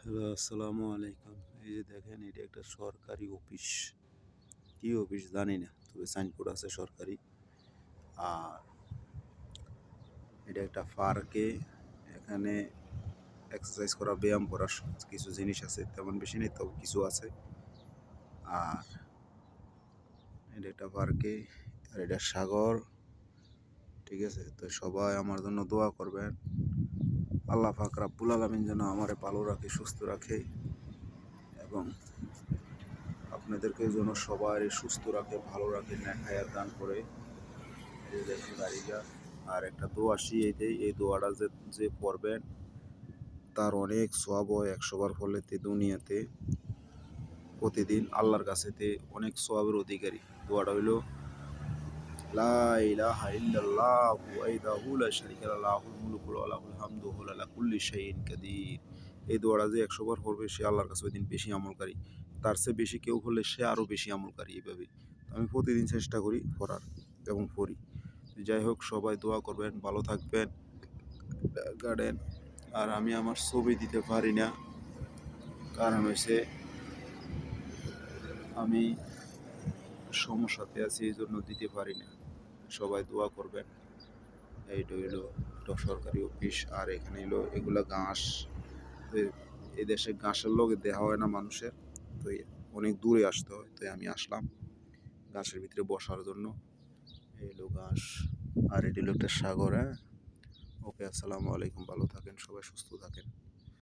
Hello, আসসালামু আলাইকুম। এই যে দেখেন, এটা একটা সরকারি অফিস। কি অফিস জানি না, তবে সাইনবোর্ড আছে সরকারি। আর এটা একটা পার্কে। এখানে এক্সারসাইজ করা, ব্যায়াম করার কিছু জিনিস আছে, তেমন বেশি নেই, তবে কিছু আছে। আর এটা একটা পার্কে, আর এটা সাগর। ঠিক আছে, তো সবাই আমার জন্য দোয়া করবেন। আল্লাহ পাক রাব্বুল আলামিন যেন আমারে ভালো রাখে, সুস্থ রাখে, এবং আপনাদেরকে যেন সবাই সুস্থ রাখে, ভালো রাখে, নেখায়াত দান করে। এই দেখেন গাড়িটা। আর একটা দোয়া শিখিয়ে, এই দোয়াটা যে যে পড়বেন তার অনেক সওয়াব হয়। 100 বার পড়লে দুনিয়াতে প্রতিদিন আল্লাহর কাছেতে অনেক সওয়াবের অধিকারী। দোয়াটা হইল লা ইলাহা ইল্লাল্লাহু ওয়াহদাহু লা শারীকা লাহু লাহুল মুলকু ওয়া লাহুল হামদু ওয়া হুয়া আলা কুল্লি শাইইন কাদির। এই দোয়াটা যে 100 বার পড়বে, সে আল্লাহর কাছে ওই দিন বেশি আমলকারী। তার চেয়ে বেশি কেউ পড়লে সে আরও বেশি আমলকারী। এইভাবে আমি প্রতিদিন চেষ্টা করি পড়ার এবং পড়ি। যাই হোক, সবাই দোয়া করবেন, ভালো থাকবেন। গার্ডেন। আর আমি আমার ছবি দিতে পারি না, কারণ হয়েছে আমি সমস্যাতে আছি, এই জন্য দিতে পারি না। সবাই দোয়া করবেন। এইটা হইলো একটা সরকারি অফিস। আর এখানে হইলো এগুলা ঘাস। এই দেশে ঘাসের লোক দেওয়া হয় না মানুষের, তো অনেক দূরে আসতে হয়। তো আমি আসলাম ঘাসের ভিতরে বসার জন্য। এই হলো ঘাস। আর এটি হলো একটা সাগর। হ্যাঁ, ওকে, আসসালামু আলাইকুম। ভালো থাকেন, সবাই সুস্থ থাকেন।